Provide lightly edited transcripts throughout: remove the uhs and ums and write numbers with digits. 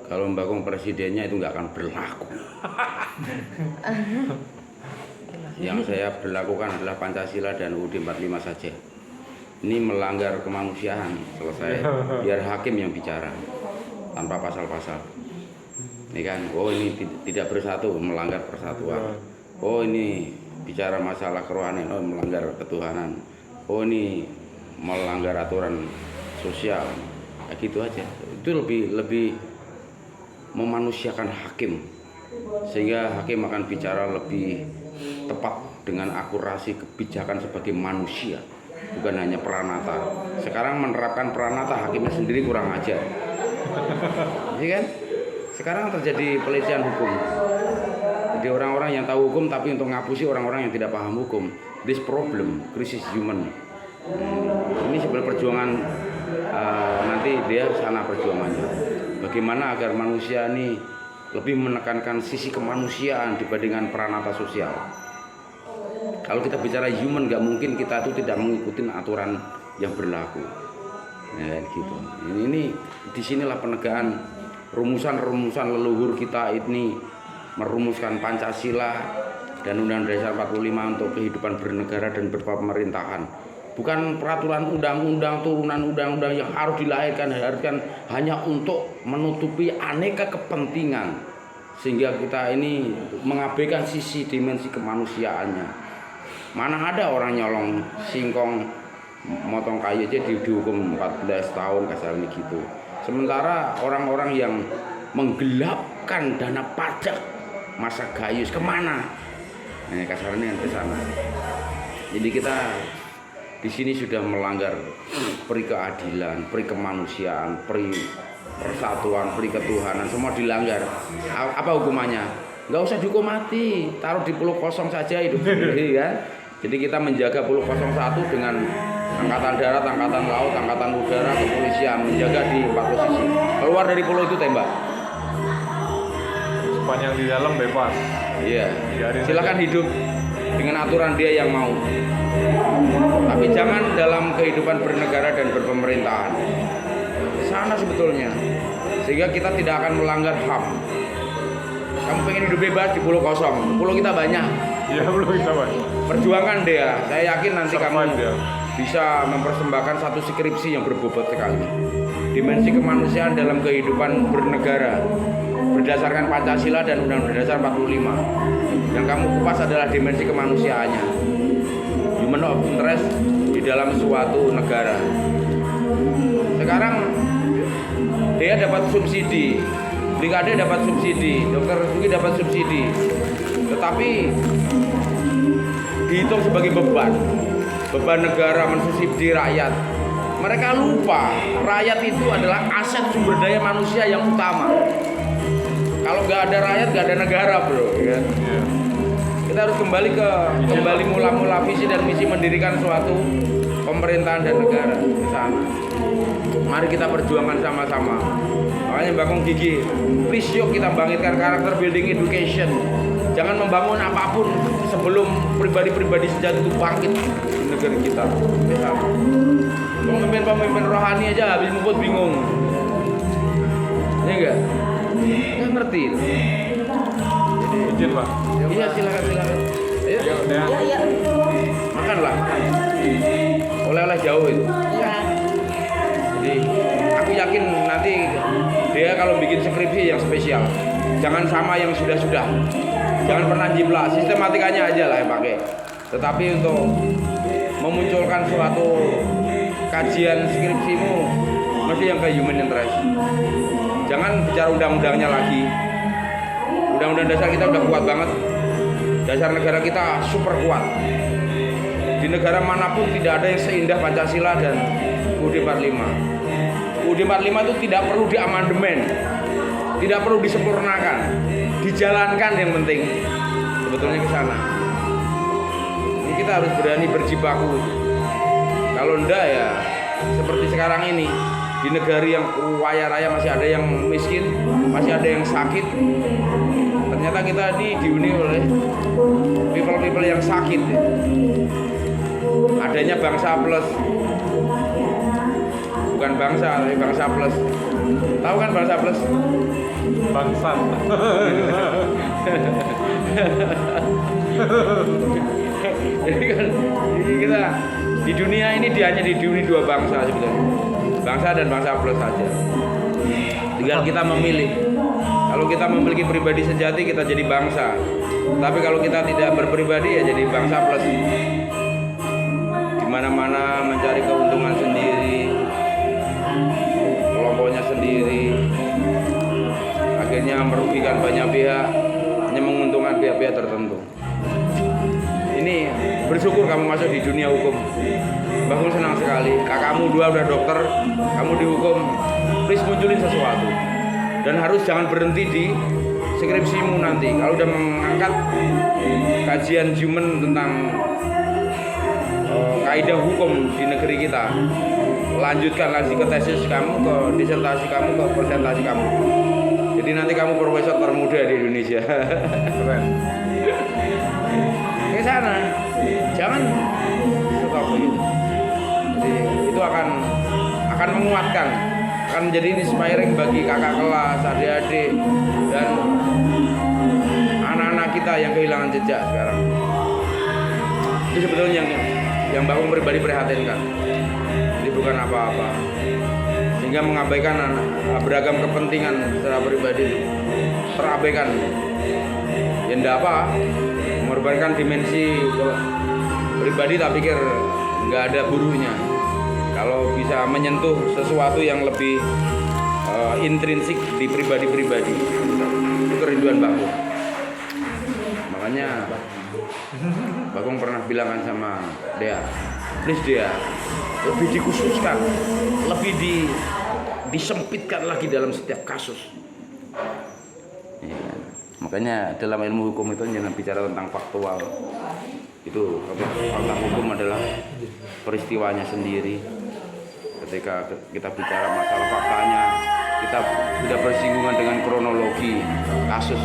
kalau mendukung presidennya itu nggak akan berlaku. Yang saya berlakukan adalah Pancasila dan UUD 45 saja. Ini melanggar kemanusiaan, selesai. Biar hakim yang bicara tanpa pasal-pasal. Ini kan, oh ini tidak bersatu, melanggar persatuan. Oh ini bicara masalah kerohanian, oh melanggar ketuhanan. Oh ini melanggar aturan sosial. Kayak gitu aja. Itu lebih memanusiakan hakim, sehingga hakim akan bicara lebih tepat dengan akurasi kebijakan sebagai manusia, bukan hanya peranata. Sekarang menerapkan peranata hakimnya sendiri kurang ajar, iya kan? Sekarang terjadi pelecehan hukum. Jadi orang-orang yang tahu hukum tapi untuk ngapusi orang-orang yang tidak paham hukum. This problem, krisis human. Ini sebenarnya perjuangan nanti dia sana perjuangannya. Bagaimana agar manusia ini lebih menekankan sisi kemanusiaan dibandingkan peranata sosial. Kalau kita bicara human, nggak mungkin kita itu tidak mengikuti aturan yang berlaku. Ya, gitu. Ini disinilah penegakan rumusan-rumusan leluhur kita ini merumuskan Pancasila dan Undang-Undang Dasar 45 untuk kehidupan bernegara dan berpemerintahan. Bukan peraturan undang-undang, turunan undang-undang yang harus dilahirkan hanya untuk menutupi aneka kepentingan, sehingga kita ini mengabaikan sisi dimensi kemanusiaannya. Mana ada orang nyolong singkong, motong kayu aja dihukum 14 tahun kasarnya gitu. Sementara orang-orang yang menggelapkan dana pajak masa gayus kemana? Nah, kasarnya ke sana. Jadi kita di sini sudah melanggar peri keadilan, peri kemanusiaan, peri persatuan, peri ketuhanan, semua dilanggar. Apa hukumannya? Nggak usah dihukum mati, taruh di pulau kosong saja hidup sendiri kan. Jadi kita menjaga pulau 01 dengan angkatan darat, angkatan laut, angkatan udara, kepolisian, menjaga di 4 posisi. Keluar dari pulau itu tembak. Sepanjang di dalam bebas. Iya. Silakan hidup dengan aturan dia yang mau. Tapi jangan dalam kehidupan bernegara dan berpemerintahan. Sana sebetulnya. Sehingga kita tidak akan melanggar HAM. Kamu pengen hidup bebas di pulau kosong. Pulau kita banyak. Iya, pulau kita banyak. Perjuangan dia. Saya yakin nanti kamu dia bisa mempersembahkan satu skripsi yang berbobot sekali. Dimensi kemanusiaan dalam kehidupan bernegara berdasarkan Pancasila dan Undang-Undang Dasar 45. Yang kamu kupas adalah dimensi kemanusiaannya. Human of interest di dalam suatu negara. Sekarang dia dapat subsidi, brigade dapat subsidi, dokter Sugi dapat subsidi, tetapi dihitung sebagai beban negara mensubsidi rakyat. Mereka lupa rakyat itu adalah aset sumber daya manusia yang utama. Kalau nggak ada rakyat nggak ada negara, bro. Ya. Kita harus kembali mula-mula visi dan misi mendirikan suatu pemerintahan dan negara di sana. Mari kita perjuangkan sama-sama. Makanya Bakong Gigi, please yuk kita bangkitkan karakter building education. Jangan membangun apapun sebelum pribadi-pribadi sejati itu bangkit di negara kita. Pemimpin-pemimpin rohani aja habis ngumpul bingung. Ya enggak? Nggak ngerti. izin Pak. Iya silakan. Ayo. Ya. Makanlah. Oleh-oleh jauh itu. Iya. Jadi aku yakin nanti dia kalau bikin skripsi yang spesial, jangan sama yang sudah-sudah. Jangan pernah jiplak, sistematikanya aja lah yang pakai. Tetapi untuk memunculkan suatu kajian skripsimu mesti yang ke human interest. Jangan bicara undang-undangnya lagi. Undang-undang dasar kita udah kuat banget. Dasar negara kita super kuat. Di negara manapun tidak ada yang seindah Pancasila dan UUD 45. UUD 45 itu tidak perlu diamandemen, tidak perlu disempurnakan, dijalankan yang penting. Sebetulnya ke sana. Ini kita harus berani berjibaku. Kalau enggak ya seperti sekarang ini, di negara yang kaya raya masih ada yang miskin, masih ada yang sakit. Ternyata kita dihuni oleh people yang sakit. Adanya bangsa plus, bukan bukan bangsa, tapi bangsa plus. Tahu kan bangsa plus? Bangsat. Jadi kan kita di dunia ini hanya dihuni dua bangsa sebetulnya, bangsa dan bangsa plus saja. Tinggal kita memilih. Kalau kita memiliki pribadi sejati kita jadi bangsa, tapi kalau kita tidak berpribadi ya jadi bangsa plus. Di mana-mana mencari keuntungan sendiri, kelompoknya sendiri, akhirnya merugikan banyak pihak, hanya menguntungkan pihak-pihak tertentu. Ini bersyukur kamu masuk di dunia hukum. Mbakku senang sekali. Kakakmu dua udah dokter, kamu dihukum. Please munculin sesuatu. Dan harus jangan berhenti di skripsimu nanti. Kalau udah mengangkat kajian human tentang kaidah hukum di negeri kita, lanjutkan lagi ke tesis kamu, ke disertasi kamu, ke presentasi kamu. Jadi nanti kamu profesor termuda di Indonesia. Keren. Ke sana, jangan stop begitu. Jadi itu akan menguatkan, akan menjadi inspiring bagi kakak kelas, adik-adik, dan anak-anak kita yang kehilangan jejak sekarang. Itu sebetulnya yang Mbak pribadi prihatinkan. Jadi bukan apa-apa, sehingga mengabaikan beragam kepentingan secara pribadi terabaikan. Ya enggak apa, mengorbankan dimensi pribadi tak pikir nggak ada buruhnya. Kalau bisa menyentuh sesuatu yang lebih intrinsik di pribadi-pribadi, itu kerinduan Bakung. Makanya Bakung pernah bilang kan sama Dea, please Dea, lebih dikhususkan, lebih disempitkan lagi dalam setiap kasus. Ya, makanya dalam ilmu hukum itu jangan bicara tentang faktual. Itu fakta hukum adalah peristiwanya sendiri. Ketika kita bicara masalah faktanya, kita tidak bersinggungan dengan kronologi kasus.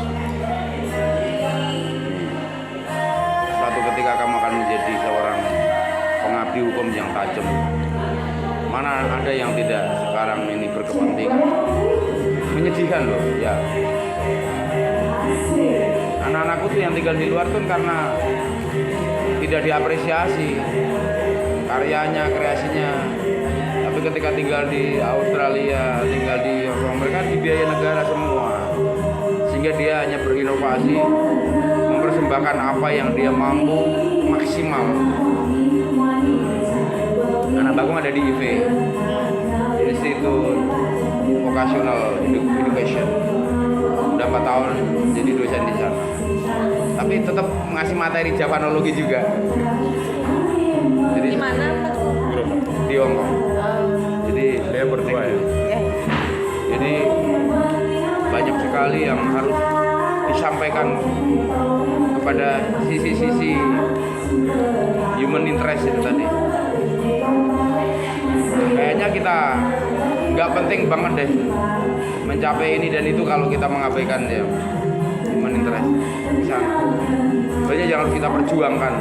Suatu ketika kamu akan menjadi seorang pengabdi hukum yang tajam. Mana ada yang tidak sekarang ini berkepentingan. Menyedihkan loh, ya. Anak-anakku tuh yang tinggal di luar tuh karena tidak diapresiasi karyanya, kreasinya. Tapi ketika tinggal di Australia, tinggal di Hong Kong, mereka dibiayai negara semua. Sehingga dia hanya berinovasi, mempersembahkan apa yang dia mampu maksimal. Anak Bakung ada di IV, Institute Vocational Education. Udah 4 tahun jadi dosen di sana. Tapi tetap ngasih materi Javanologi juga. Jadi Di mana? di Hong Kong. Jadi Dia berdua ya. Jadi banyak sekali yang harus disampaikan kepada sisi-sisi human interest itu tadi. Kayaknya kita nggak penting banget deh mencapai ini dan itu kalau kita mengabaikan ya human interest di sana. Banyak yang harus kita perjuangkan.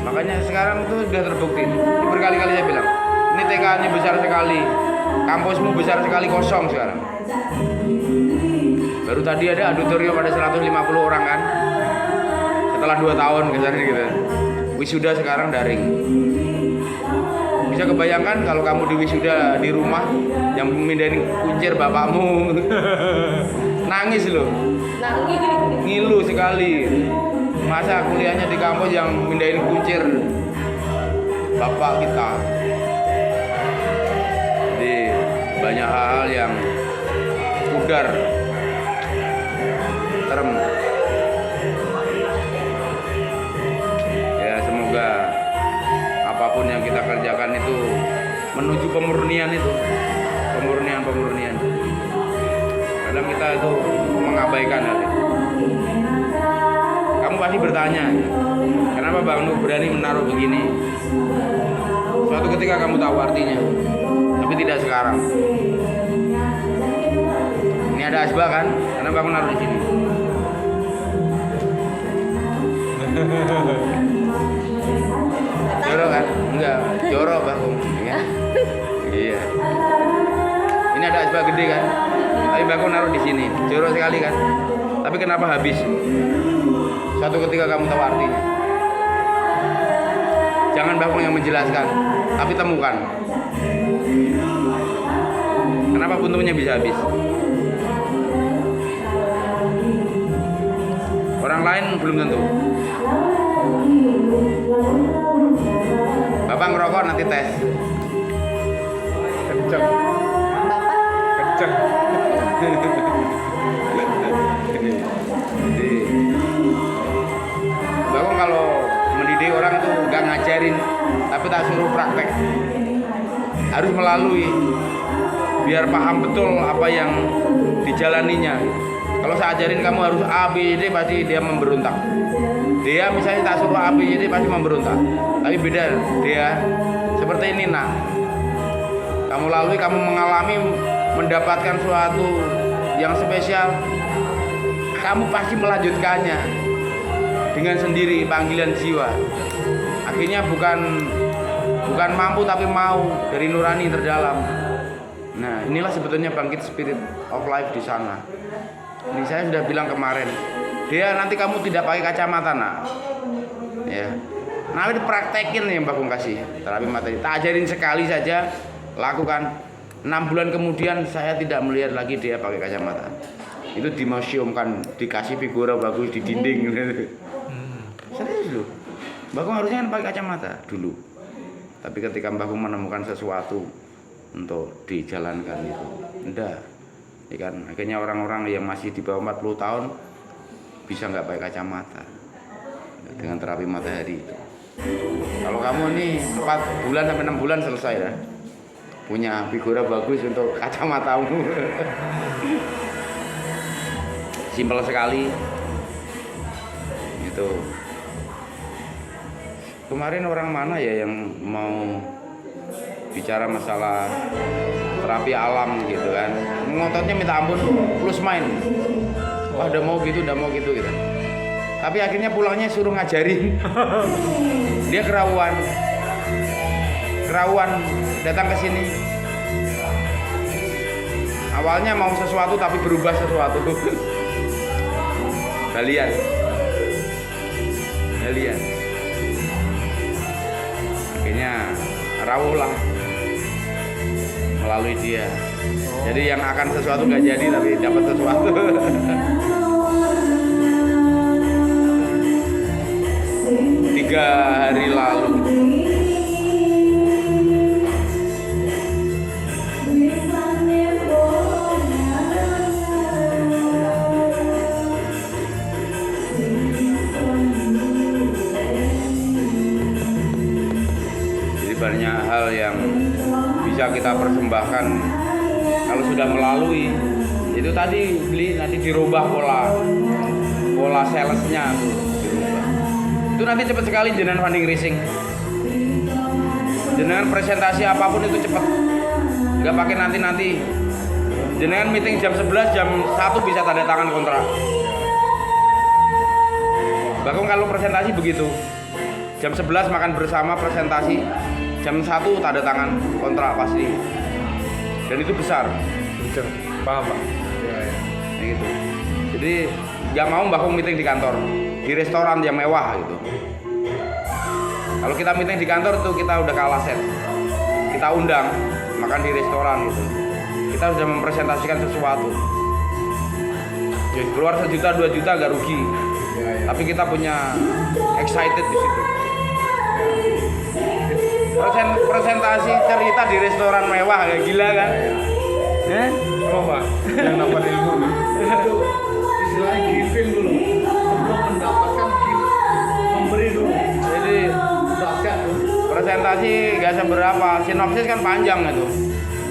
Makanya sekarang itu sudah terbukti. Berkali-kali saya bilang, ini TK-nya besar sekali, kampusmu besar sekali kosong sekarang. Baru tadi ada auditorium ada 150 orang kan. Setelah 2 tahun kesannya gitu. Wisuda sekarang daring. Bisa kebayangkan kalau kamu di wisuda di rumah yang mindahin kuncir bapakmu. Nangis loh. Nangis. Ngilu sekali. Masa kuliahnya di kampus yang mindahin kuncir bapak kita. Jadi banyak hal yang pudar, terem. Ya semoga apapun yang kita kerjakan itu menuju pemurnian itu, pemurnian. Kadang kita itu mengabaikan hal itu. Kamu pasti bertanya, kenapa Bang Nuh berani menaruh begini? Suatu ketika kamu tahu artinya, tapi tidak sekarang. Ini ada asbak kan? Kenapa aku naruh di sini? Jorok kan? Enggak, jorok Bang. Ya. Iya. Ini ada asbak gede kan, tapi Mbak Kong naruh di sini, jorok sekali kan. Tapi kenapa habis? Suatu ketika kamu tahu artinya. Jangan Mbak Kong yang menjelaskan, tapi temukan. Kenapa puntumnya bisa habis? Orang lain belum tentu. Bapak ngerokok nanti tes. Kenceng. Kenceng. Jadi, Bapak kalau mendidik orang itu nggak ngajarin, tapi tak suruh praktek. Harus melalui, biar paham betul apa yang dijalaninya. Kalau saya ajarin kamu harus A, B, D, pasti dia memberontak. Dia misalnya tak suruh A, B, D pasti memberontak. Tapi beda dia seperti ini nak. Kamu lalui, kamu mengalami mendapatkan suatu yang spesial, kamu pasti melanjutkannya dengan sendiri, panggilan jiwa. Akhirnya bukan mampu tapi mau, dari nurani terdalam. Nah, inilah sebetulnya bangkit spirit of life di sana. Ini saya sudah bilang kemarin, dia nanti kamu tidak pakai kacamata nak, ya. Nah, itu praktekin yang Mbak Kong kasih terapi materi. Tak ajarin sekali saja, lakukan. 6 bulan kemudian saya tidak melihat lagi dia pakai kacamata. Itu dimuseumkan, dikasih figura bagus di dinding. Serius loh. Mbak Kong harusnya kan pakai kacamata dulu. Tapi ketika Mbak Kong menemukan sesuatu untuk dijalankan itu, enggak. Ya kan, akhirnya orang-orang yang masih di bawah 40 tahun bisa nggak pakai kacamata dengan terapi matahari itu. Kalau kamu ini 4 bulan sampai 6 bulan selesai ya, punya figura bagus untuk kacamatamu. Simpel sekali itu. Kemarin orang mana ya yang mau bicara masalah terapi alam gitu kan, ngototnya minta ampun plus main. Wah udah mau gitu gitu. Tapi akhirnya pulangnya suruh ngajarin. Dia kerawuan datang ke sini. Awalnya mau sesuatu tapi berubah sesuatu. Kalian. Akhirnya rawuhlah melalui dia. Jadi yang akan sesuatu nggak jadi tapi dapat sesuatu. Tiga hari lalu banyak hal yang bisa kita persembahkan kalau sudah melalui itu tadi nanti dirubah pola salesnya dirubah. Itu nanti cepat sekali jenengan funding racing, jenengan presentasi apapun itu cepat, nggak pakai nanti jenengan meeting jam 11 jam 1 bisa tanda tangan kontrak. Bahkan kalau presentasi begitu jam 11 makan bersama presentasi, jam 1 tanda tangan kontrak pasti. Dan itu besar. Paham Pak? Ya. Gitu. Jadi nggak mau Mbak Kong meeting di kantor, di restoran yang mewah gitu. Kalau kita meeting di kantor tuh kita udah kalah set. Kita undang makan di restoran gitu. Kita sudah mempresentasikan sesuatu. Jadi keluar 1 juta 2 juta gak rugi. Tapi kita punya excited di situ. Presentasi cerita di restoran mewah kayak gila kan? Oh Pak, yang dapat ilmu nih. Itu istilahnya giving dulu, sebelum mendapatkan memberi dulu. Jadi Dahsyat tuh. presentasi gak seberapa, sinopsis kan panjang itu.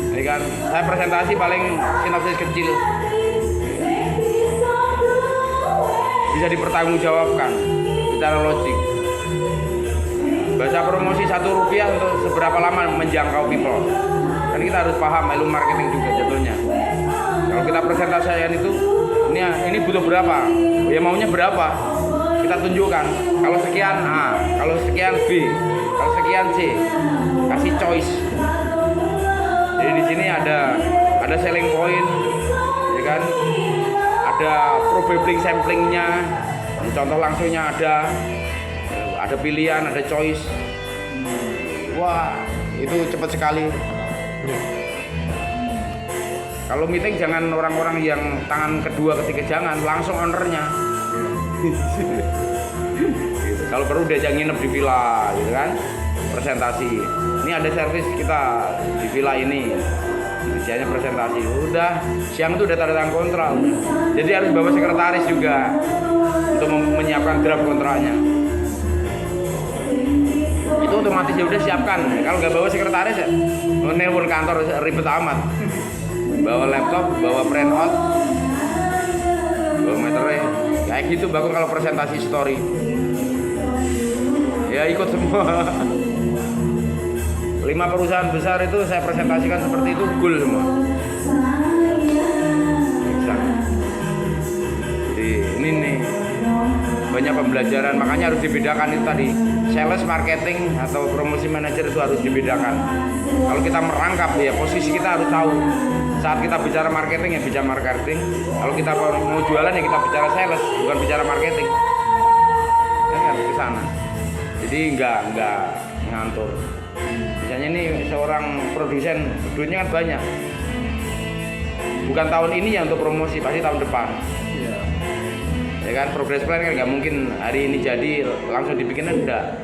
Jadi kan saya presentasi paling sinopsis kecil. Bisa dipertanggungjawabkan secara logik. Bahasa promosi Rp1 untuk seberapa lama menjangkau people. Kan kita harus paham ilmu marketing juga jatuhnya. Kalau kita presentasikan itu, ini butuh berapa? Ya maunya berapa? Kita tunjukkan. Kalau sekian A, kalau sekian B, kalau sekian C, kasih choice. sini ada selling point, ya kan? Ada probably samplingnya, contoh langsungnya ada pilihan, ada choice. Wah, itu cepat sekali. Kalau meeting jangan orang-orang yang tangan kedua ketiga, jangan langsung ownernya. Gitu. Kalau perlu diajak nginep di villa, gitu kan? Presentasi. Ini ada servis kita di villa ini. Kerjanya presentasi. Udah siang itu udah tanda tangan kontrak. Jadi harus bawa sekretaris juga untuk menyiapkan draft kontraknya. Itu otomatis ya udah siapkan. Kalau nggak bawa sekretaris ya nelpon kantor ribet amat. Bawa laptop, bawa printout, bawa meternya, kayak gitu bagus kalau presentasi story. Ya ikut semua. 5 perusahaan besar itu saya presentasikan seperti itu, goal semua. Bisa. Jadi ini nih banyak pembelajaran, makanya harus dibedakan itu tadi. Sales, marketing atau promosi manager itu harus dibedakan. Kalau kita merangkap ya posisi kita harus tahu. Saat kita bicara marketing ya bicara marketing. Kalau kita mau jualan ya kita bicara sales, bukan bicara marketing. Ya kan ke sana. Jadi enggak ngantor. Misalnya ini seorang produsen, duitnya kan banyak. Bukan tahun ini ya untuk promosi, pasti tahun depan. Ya kan progress plan kan nggak mungkin hari ini jadi langsung dibikinnya, enggak.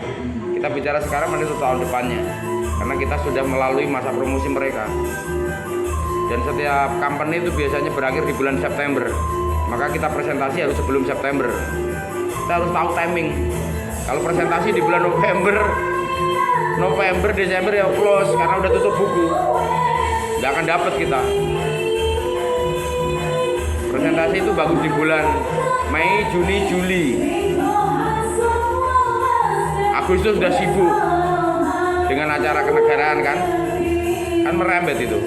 Kita bicara sekarang nanti untuk tahun depannya. Karena kita sudah melalui masa promosi mereka. Dan setiap company itu biasanya berakhir di bulan September. Maka kita presentasi harus sebelum September. Kita harus tahu timing. Kalau presentasi di bulan November, Desember ya close karena udah tutup buku. Nggak akan dapat kita. Presentasi itu bagus di bulan Mei, Juni, Juli. Agustus sudah sibuk dengan acara kenegaraan kan merembet itu.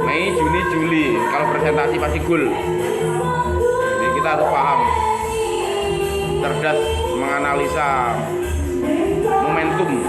Mei, Juni, Juli kalau presentasi pasti goal. Jadi kita harus paham, cerdas menganalisa momentum